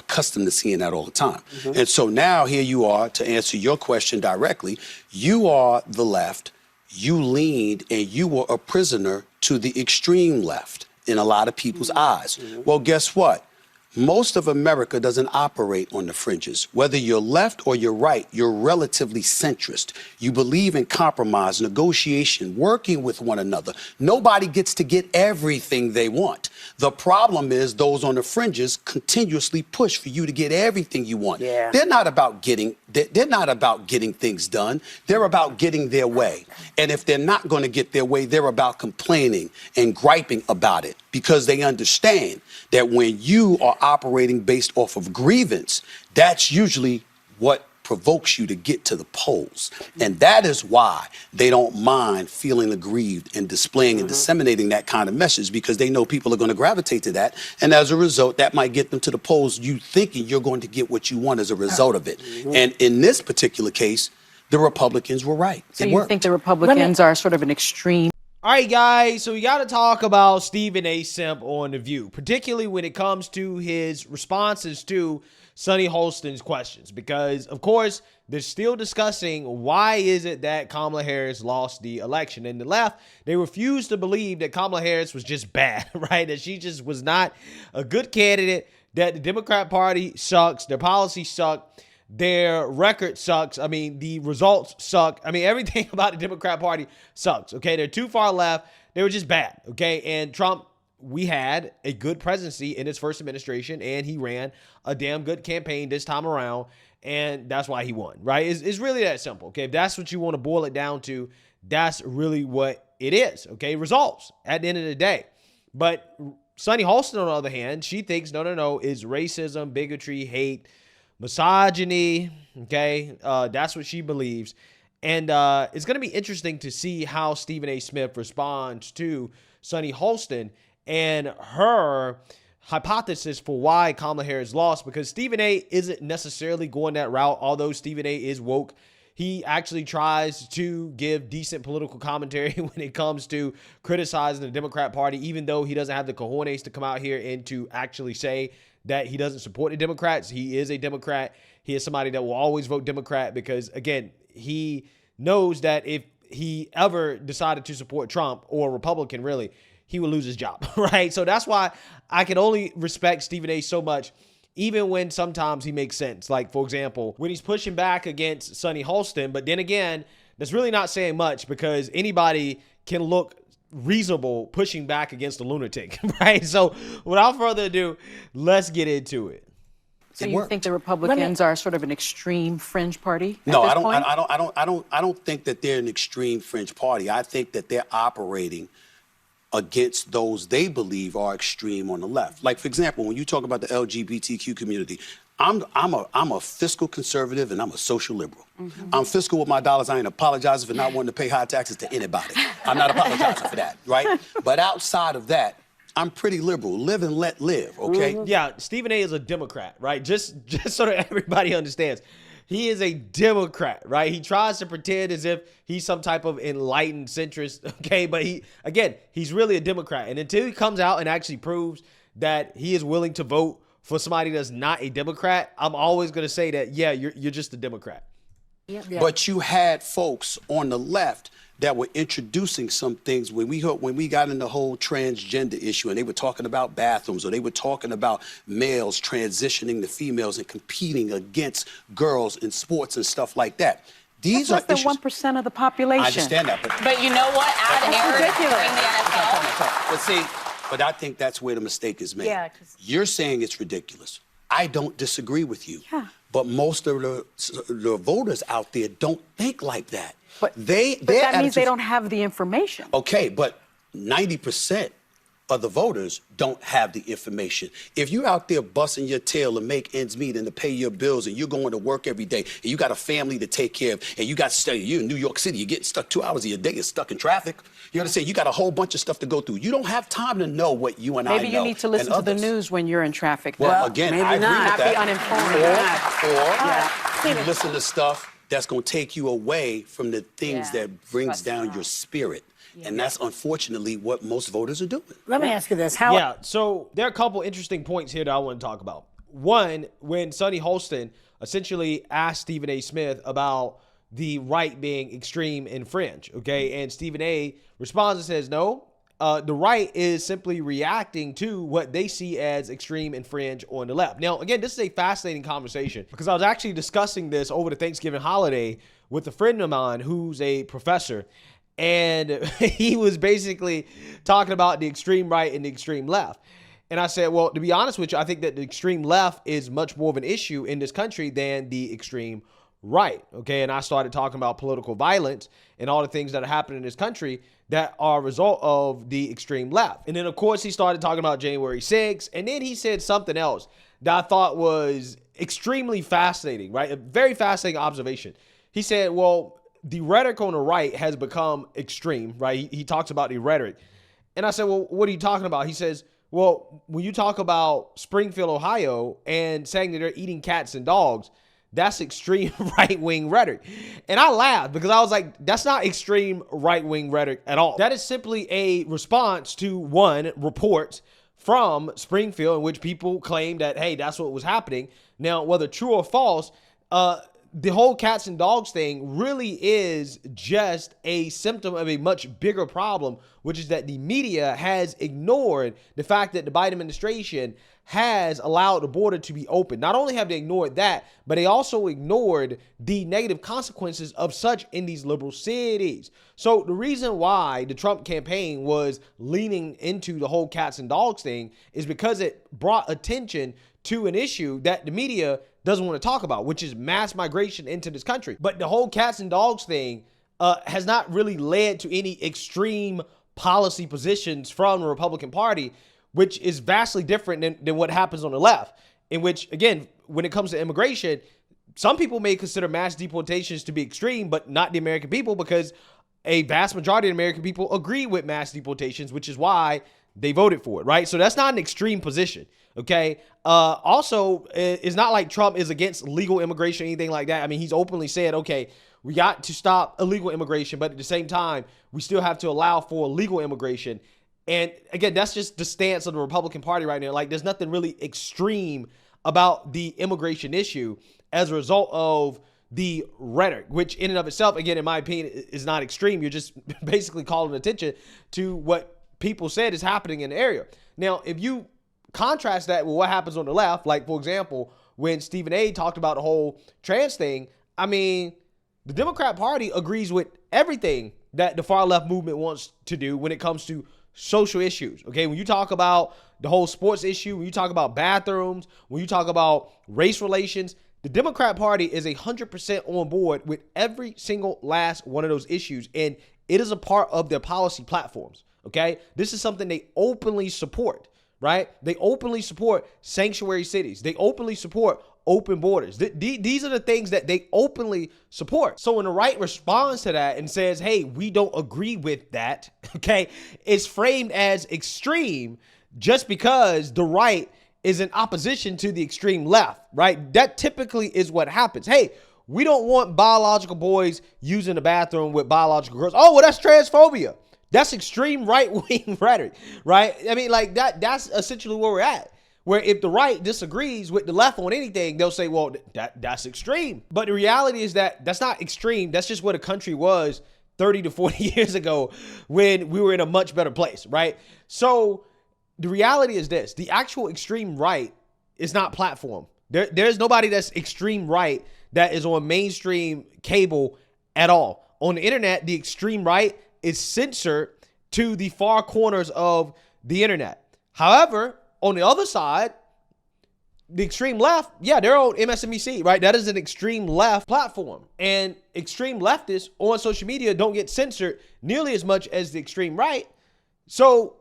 accustomed to seeing that all the time. And so now here you are, to answer your question directly, you are the left, you leaned, and you were a prisoner to the extreme left in a lot of people's eyes. Well, guess what? Most of America doesn't operate on the fringes. Whether you're left or you're right, you're relatively centrist. You believe in compromise, negotiation, working with one another. Nobody gets to get everything they want. The problem is those on the fringes continuously push for you to get everything you want. Yeah. They're not about getting things done. They're about getting their way. And if they're not going to get their way, they're about complaining and griping about it, because they understand that when you are operating based off of grievance, that's usually what provokes you to get to the polls. And that is why they don't mind feeling aggrieved and displaying and disseminating that kind of message, because they know people are going to gravitate to that. And as a result, that might get them to the polls, you thinking you're going to get what you want as a result of it. And in this particular case, the Republicans were right. So you think the Republicans are sort of an extreme? All right, guys, so we got to talk about Stephen A. Smith on The View, particularly when it comes to his responses to Sonny Hostin's questions, because, of course, they're still discussing why is it that Kamala Harris lost the election. And the left, they refuse to believe that Kamala Harris was just bad, right? That she just was not a good candidate, that the Democrat Party sucks, their policies suck, their record sucks. I mean, the results suck. I mean, everything about the Democrat Party sucks, okay? They're too far left. They were just bad, okay? And Trump, we had a good presidency in his first administration, and he ran a damn good campaign this time around, and that's why he won, right? It's really that simple, okay? If that's what you want to boil it down to, that's really what it is, okay? Results at the end of the day. But Sonny Hostin, on the other hand, she thinks, no, is racism, bigotry, hate, misogyny, okay? That's what she believes. And it's going to be interesting to see how Stephen A. Smith responds to Sonny Hostin and her hypothesis for why Kamala Harris lost, because Stephen A. isn't necessarily going that route, although Stephen A. is woke. He actually tries to give decent political commentary when it comes to criticizing the Democrat Party, even though he doesn't have the cojones to come out here and to actually say that he doesn't support the Democrats. He is a Democrat. He is somebody that will always vote Democrat because, again, he knows that if he ever decided to support Trump or a Republican, really, he would lose his job, right? So that's why I can only respect Stephen A. so much, even when sometimes he makes sense. Like, for example, when he's pushing back against Sonny Hostin, but then again, that's really not saying much because anybody can look reasonable pushing back against a lunatic, right? So without further ado, let's get into it. So you think the Republicans are sort of an extreme fringe party? No, I don't think that they're an extreme fringe party. I think that they're operating against those they believe are extreme on the left. Like, for example, when you talk about the LGBTQ community, I'm a fiscal conservative and I'm a social liberal. I'm fiscal with my dollars. I ain't apologizing for not wanting to pay high taxes to anybody. I'm not apologizing for that, right? But outside of that, I'm pretty liberal. Live and let live, okay? Yeah, Stephen A. is a Democrat, right? Just so that everybody understands. He is a Democrat, right? He tries to pretend as if he's some type of enlightened centrist, okay? But he's really a Democrat. And until he comes out and actually proves that he is willing to vote for somebody that's not a Democrat, I'm always going to say that, yeah, you're just a Democrat. Yeah. But you had folks on the left that were introducing some things when we got in the whole transgender issue, and they were talking about bathrooms, or they were talking about males transitioning to females and competing against girls in sports and stuff like that. These That's are less than 1% of the population. I understand that, But you know what? Add Eric during the NFL. But see, but I think that's where the mistake is made. Yeah, you're saying it's ridiculous. I don't disagree with you. Yeah. But most of the voters out there don't think like that. But that means they don't have the information. Okay, but 90% of the voters don't have the information. If you're out there busting your tail to make ends meet and to pay your bills, and you're going to work every day, and you got a family to take care of, and you got to stay, you're in New York City, you're getting stuck 2 hours of your day, you're stuck in traffic. You understand? You got a whole bunch of stuff to go through. You don't have time to know what you and I know. Maybe you need to listen to the news when you're in traffic. Well, again, I agree with that. Be uninformed. Or you listen to stuff that's going to take you away from the things that brings down your spirit. And that's unfortunately what most voters are doing. Let me ask you this. Yeah, so there are a couple interesting points here that I want to talk about. one, when Sonny Holston essentially asked Stephen A. Smith about the right being extreme and fringe, okay? And Stephen A. responds and says, no, the right is simply reacting to what they see as extreme and fringe on the left. Now, again, this is a fascinating conversation because I was actually discussing this over the Thanksgiving holiday with a friend of mine who's a professor, and he was basically talking about the extreme right and the extreme left. And I said, well, to be honest with you, I think that the extreme left is much more of an issue in this country than the extreme right. Okay. And I started talking about political violence and all the things that are happening in this country that are a result of the extreme left. And then, of course, he started talking about January 6th. And then he said something else that I thought was extremely fascinating, right? A very fascinating observation. He said, well, the rhetoric on the right has become extreme, right? He talks about the rhetoric. And I said, well, what are you talking about? He says, well, when you talk about Springfield, Ohio, and saying that they're eating cats and dogs, that's extreme right-wing rhetoric. And I laughed because I was like, that's not extreme right-wing rhetoric at all. That is simply a response to, one, reports from Springfield in which people claim that, hey, that's what was happening. Now, whether true or false, the whole cats and dogs thing really is just a symptom of a much bigger problem, which is that the media has ignored the fact that the Biden administration has allowed the border to be open. Not only have they ignored that, but they also ignored the negative consequences of such in these liberal cities. So the reason why the Trump campaign was leaning into the whole cats and dogs thing is because it brought attention to an issue that the media doesn't want to talk about, which is mass migration into this country. But the whole cats and dogs thing has not really led to any extreme policy positions from the Republican Party, which is vastly different than what happens on the left, in which, again, when it comes to immigration, some people may consider mass deportations to be extreme, but not the American people, because a vast majority of American people agree with mass deportations, which is why they voted for it, right? So that's not an extreme position, okay? Also, it's not like Trump is against legal immigration or anything like that. I mean, he's openly said, okay, we got to stop illegal immigration, but at the same time, we still have to allow for legal immigration. And again, that's just the stance of the Republican Party right now. Like, there's nothing really extreme about the immigration issue as a result of the rhetoric, which in and of itself, again, in my opinion, is not extreme. You're just basically calling attention to what people said is happening in the area. Now, if you contrast that with what happens on the left, like, for example, when Stephen A. talked about the whole trans thing, I mean, the Democrat Party agrees with everything that the far left movement wants to do when it comes to social issues, okay? When you talk about the whole sports issue, when you talk about bathrooms, when you talk about race relations, the Democrat Party is 100% on board with every single last one of those issues, and it is a part of their policy platforms, okay? This is something they openly support, right? They openly support sanctuary cities. They openly support open borders. These are the things that they openly support. So when the right responds to that and says, hey, we don't agree with that, okay, it's framed as extreme just because the right is in opposition to the extreme left, right? That typically is what happens. Hey, we don't want biological boys using the bathroom with biological girls. Oh, well, that's transphobia. That's extreme right-wing rhetoric, right? I mean, like, that's essentially where we're at. Where if the right disagrees with the left on anything, they'll say, well, that's extreme. But the reality is that that's not extreme. That's just where the country was 30 to 40 years ago when we were in a much better place, right? So the reality is this. The actual extreme right is not platform. There's nobody that's extreme right that is on mainstream cable at all. On the internet, the extreme right is censored to the far corners of the internet. However, on the other side, the extreme left, yeah, they're on MSNBC, right? That is an extreme left platform. And extreme leftists on social media don't get censored nearly as much as the extreme right. So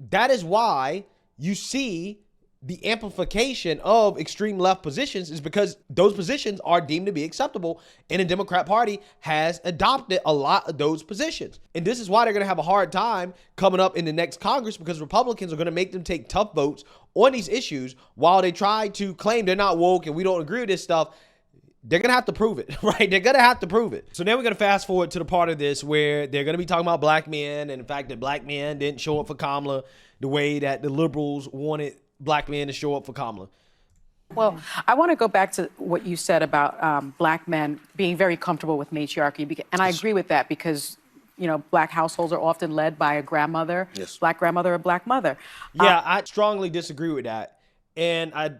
that is why you see the amplification of extreme left positions, is because those positions are deemed to be acceptable, and the Democrat Party has adopted a lot of those positions. And this is why they're going to have a hard time coming up in the next Congress, because Republicans are going to make them take tough votes on these issues while they try to claim they're not woke and we don't agree with this stuff. They're going to have to prove it, right? They're going to have to prove it. So now we're going to fast forward to the part of this where they're going to be talking about black men and the fact that black men didn't show up for Kamala the way that the liberals wanted black men to show up for Kamala. Well, I want to go back to what you said about black men being very comfortable with matriarchy, and I agree with that because, you know, black households are often led by a grandmother, black grandmother or black mother. Yeah, I strongly disagree with that, and I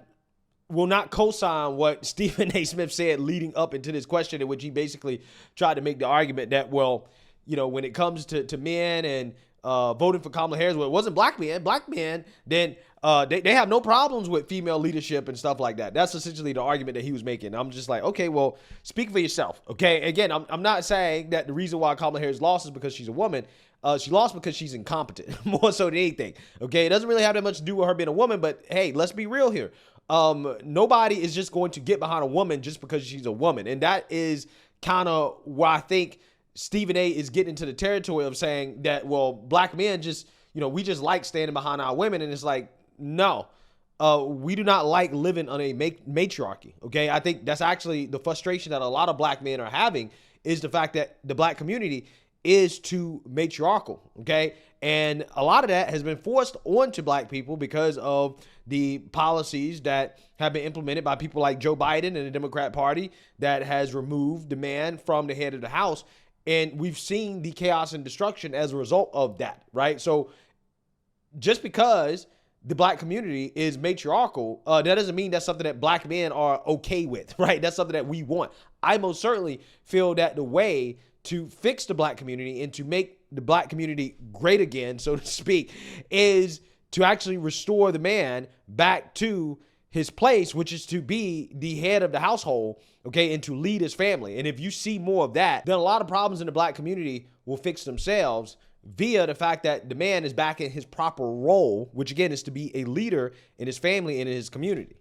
will not co-sign what Stephen A. Smith said leading up into this question, in which he basically tried to make the argument that, well, you know, when it comes to men and voting for Kamala Harris, well, it wasn't black men, then they have no problems with female leadership and stuff like that. That's essentially the argument that he was making. I'm just like, okay, well, speak for yourself, okay? Again, I'm not saying that the reason why Kamala Harris lost is because she's a woman. She lost because she's incompetent, more so than anything, okay? It doesn't really have that much to do with her being a woman, but hey, let's be real here. Nobody is just going to get behind a woman just because she's a woman. And that is kind of where I think Stephen A. is getting into the territory of saying that, well, black men just, you know, we just like standing behind our women. And it's like, no, we do not like living on a matriarchy. Okay. I think that's actually the frustration that a lot of black men are having, is the fact that the black community is too matriarchal. Okay. And a lot of that has been forced onto black people because of the policies that have been implemented by people like Joe Biden and the Democrat Party that has removed the man from the head of the house. And we've seen the chaos and destruction as a result of that, right? So just because the black community is matriarchal, that doesn't mean that's something that black men are okay with, right? That's something that we want. I most certainly feel that the way to fix the black community and to make the black community great again, so to speak, is to actually restore the man back to his place, which is to be the head of the household, okay, and to lead his family. And if you see more of that, then a lot of problems in the black community will fix themselves via the fact that the man is back in his proper role, which again is to be a leader in his family and in his community.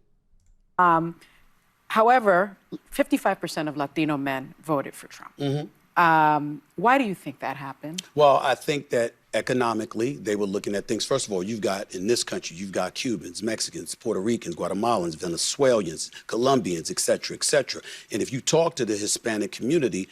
However, 55% of Latino men voted for Trump. Why do you think that happened? Well, I think that economically, they were looking at things. First of all, you've got, in this country, you've got Cubans, Mexicans, Puerto Ricans, Guatemalans, Venezuelans, Colombians, et cetera, et cetera. And if you talk to the Hispanic community,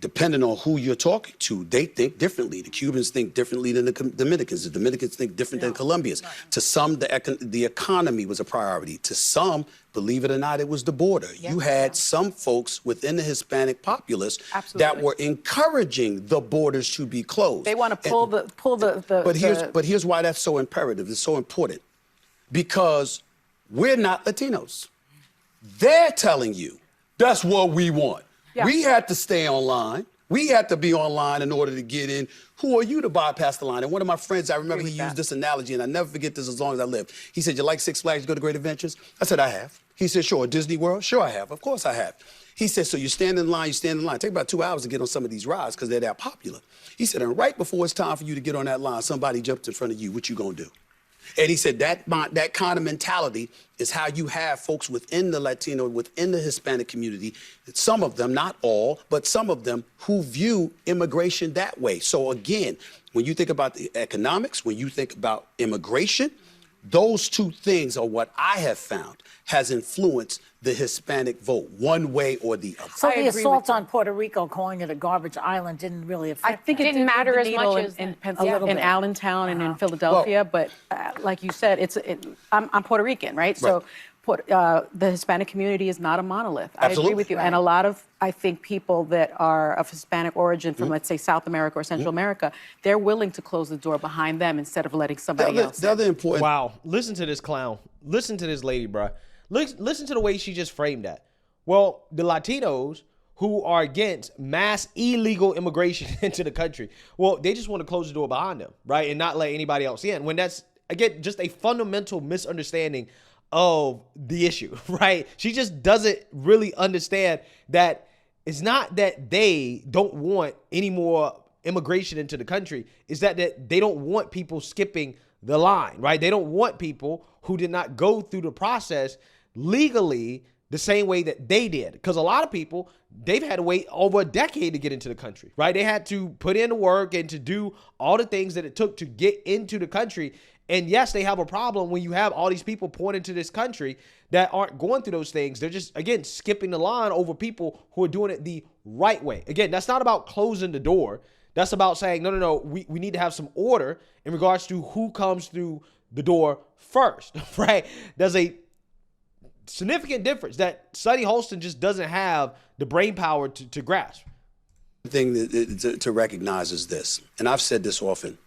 depending on who you're talking to, they think differently. The Cubans think differently than the Dominicans. The Dominicans think different than Colombians. Right. To some, the economy was a priority. To some, believe it or not, it was the border. You had some folks within the Hispanic populace that were encouraging the borders to be closed. They want to pull the. But here's why that's so imperative. It's so important. Because we're not Latinos. They're telling you that's what we want. Yeah. We had to stay online. We had to be online in order to get in. Who are you to bypass the line? And one of my friends, I remember he used this analogy, and I never forget this as long as I live. He said, you like Six Flags, you go to Great Adventures? I said, I have. He said, sure. Disney World? Sure, I have. Of course I have. He said, so you stand in line, Take about 2 hours to get on some of these rides because they're that popular. He said, and right before it's time for you to get on that line, somebody jumped in front of you. What you gonna do? And he said that kind of mentality is how you have folks within the Latino, within the Hispanic community, some of them, not all, but some of them who view immigration that way. So again, when you think about the economics, when you think about immigration, those two things are what I have found has influenced the Hispanic vote one way or the other. So the assault on Puerto Rico, calling it a garbage island, didn't really affect I think that. it didn't matter as much as in Allentown and in Philadelphia, but like you said, I'm Puerto Rican, right? So the Hispanic community is not a monolith. I agree with you. And a lot of, I think, people that are of Hispanic origin from, let's say, South America or Central America, they're willing to close the door behind them instead of letting somebody else in. The other important... Wow. Listen to this clown. Listen to this lady, bruh. Listen to the way she just framed that. Well, the Latinos who are against mass illegal immigration into the country, well, they just want to close the door behind them, right? And not let anybody else in. When that's, again, just a fundamental misunderstanding of the issue, right? She just doesn't really understand that it's not that they don't want any more immigration into the country. It's that they don't want people skipping the line, right? They don't want people who did not go through the process legally the same way that they did. Because a lot of people, they've had to wait over a decade to get into the country, right? They had to put in the work and to do all the things that it took to get into the country. And yes, they have a problem when you have all these people pouring into this country that aren't going through those things. They're just, again, skipping the line over people who are doing it the right way. Again, that's not about closing the door. That's about saying, no, we need to have some order in regards to who comes through the door first, right? There's a significant difference that Sonny Holston just doesn't have the brain power to grasp. The thing to recognize is this, and I've said this often.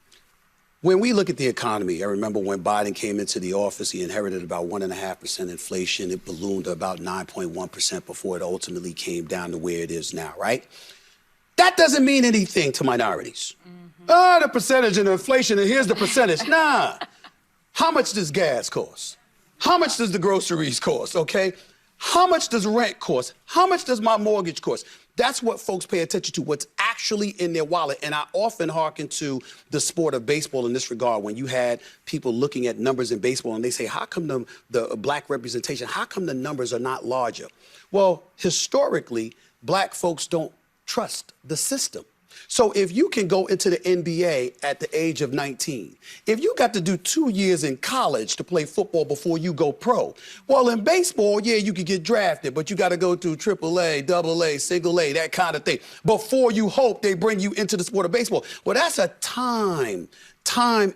When we look at the economy, I remember when Biden came into the office, he inherited about 1.5% inflation. It ballooned to about 9.1% before it ultimately came down to where it is now, right? That doesn't mean anything to minorities. The percentage of inflation, and here's the percentage. Nah. How much does gas cost? How much does the groceries cost, okay? How much does rent cost? How much does my mortgage cost? That's what folks pay attention to, what's actually in their wallet. And I often hearken to the sport of baseball in this regard when you had people looking at numbers in baseball and they say, how come the black representation, how come the numbers are not larger? Well, historically, black folks don't trust the system. So if you can go into the NBA at the age of 19, if you got to do 2 years in college to play football before you go pro, well, in baseball, yeah, you could get drafted, but you got to go through AAA, AA, single A, that kind of thing, before you hope they bring you into the sport of baseball. Well, that's a time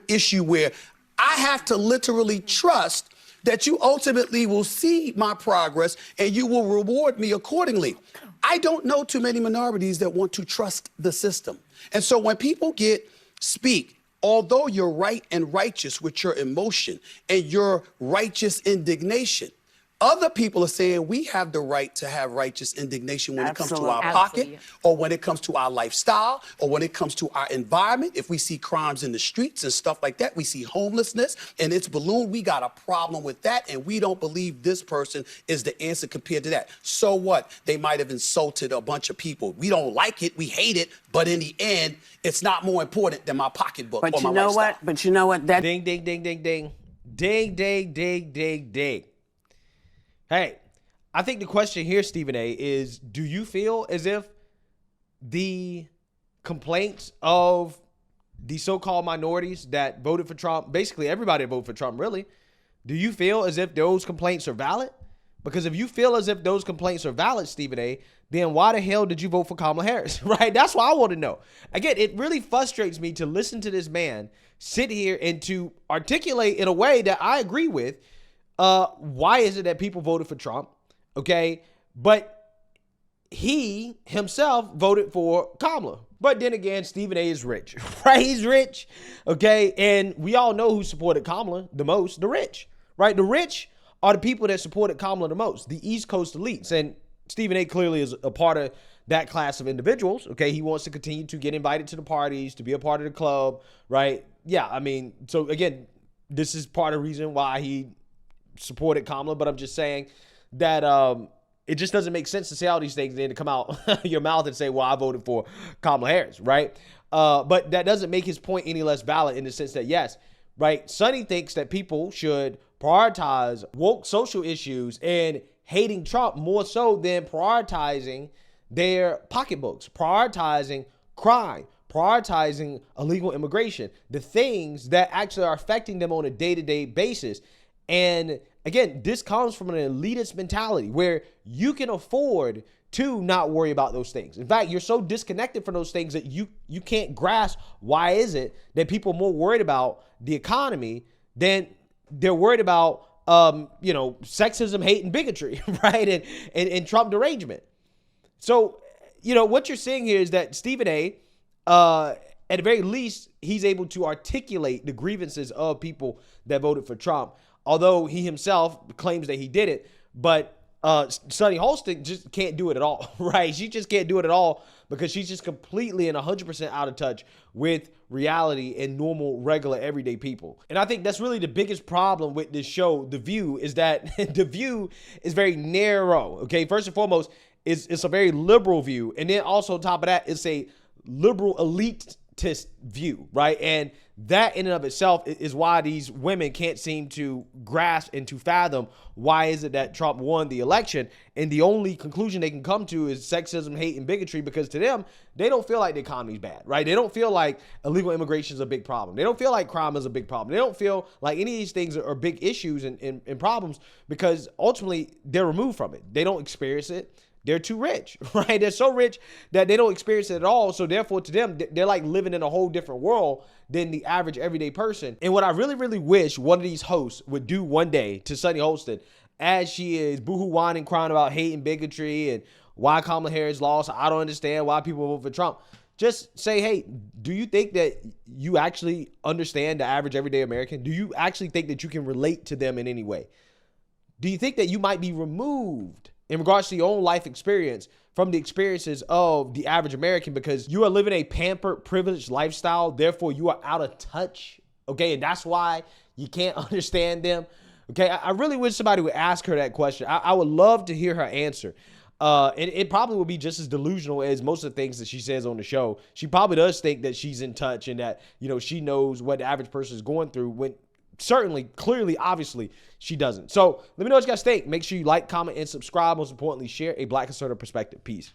issue where I have to literally trust that you ultimately will see my progress and you will reward me accordingly. I don't know too many minorities that want to trust the system. And so when people speak, although you're right and righteous with your emotion and your righteous indignation, other people are saying we have the right to have righteous indignation when it comes to our pocket, or when it comes to our lifestyle, or when it comes to our environment. If we see crimes in the streets and stuff like that, we see homelessness and it's ballooned, we got a problem with that, and we don't believe this person is the answer compared to that. So what? They might have insulted a bunch of people. We don't like it, we hate it, but in the end, it's not more important than my pocketbook or my lifestyle. But you know what? That Ding, ding, ding, ding, ding. Ding, ding, ding, ding, ding. Hey, I think the question here, Stephen A., is do you feel as if the complaints of the so-called minorities that voted for Trump, basically everybody that voted for Trump, really, do you feel as if those complaints are valid? Because if you feel as if those complaints are valid, Stephen A., then why the hell did you vote for Kamala Harris, right? That's what I want to know. Again, it really frustrates me to listen to this man sit here and to articulate in a way that I agree with why is it that people voted for Trump, okay? But he himself voted for Kamala. But then again, Stephen A. is rich, right? He's rich, okay? And we all know who supported Kamala the most, the rich, right? The rich are the people that supported Kamala the most, the East Coast elites. And Stephen A. clearly is a part of that class of individuals, okay? He wants to continue to get invited to the parties, to be a part of the club, right? Yeah, I mean, so again, this is part of the reason why he supported Kamala, but I'm just saying that it just doesn't make sense to say all these things and then to come out your mouth and say, well, I voted for Kamala Harris, right? But that doesn't make his point any less valid in the sense that, yes, right, Sonny thinks that people should prioritize woke social issues and hating Trump more so than prioritizing their pocketbooks, prioritizing crime, prioritizing illegal immigration, the things that actually are affecting them on a day-to-day basis. And again, this comes from an elitist mentality where you can afford to not worry about those things. In fact, you're so disconnected from those things that you can't grasp why is it that people are more worried about the economy than they're worried about, sexism, hate, and bigotry, right? And Trump derangement. So, what you're seeing here is that Stephen A., at the very least, he's able to articulate the grievances of people that voted for Trump, although he himself claims that he did it. But Sonny Holston just can't do it at all, right? She just can't do it at all because she's just completely and 100% out of touch with reality and normal, regular, everyday people. And I think that's really the biggest problem with this show, The View, is that The View is very narrow, okay? First and foremost, it's a very liberal view. And then also on top of that, it's a liberal elitist view, right? And that in and of itself is why these women can't seem to grasp and to fathom why is it that Trump won the election. And the only conclusion they can come to is sexism, hate, and bigotry, because to them, they don't feel like the economy's bad, right? They don't feel like illegal immigration is a big problem. They don't feel like crime is a big problem. They don't feel like any of these things are big issues and problems because ultimately they're removed from it. They don't experience it. They're too rich, right? They're so rich that they don't experience it at all. So therefore, to them, they're like living in a whole different world than the average everyday person. And what I really, really wish one of these hosts would do one day to Sonny Holston as she is boohoo whining, crying about hate and bigotry and why Kamala Harris lost. I don't understand why people vote for Trump. Just say, hey, do you think that you actually understand the average everyday American? Do you actually think that you can relate to them in any way? Do you think that you might be removed in regards to your own life experience from the experiences of the average American because you are living a pampered, privileged lifestyle? Therefore, you are out of touch. Okay, and that's why you can't understand them. Okay, I really wish somebody would ask her that question. I would love to hear her answer. And it probably will be just as delusional as most of the things that she says on the show. She probably does think that she's in touch and that, you know, she knows what the average person is going through when certainly, clearly, obviously, she doesn't. So let me know what you guys think. Make sure you like, comment, and subscribe. Most importantly, share a Black conservative perspective. Peace.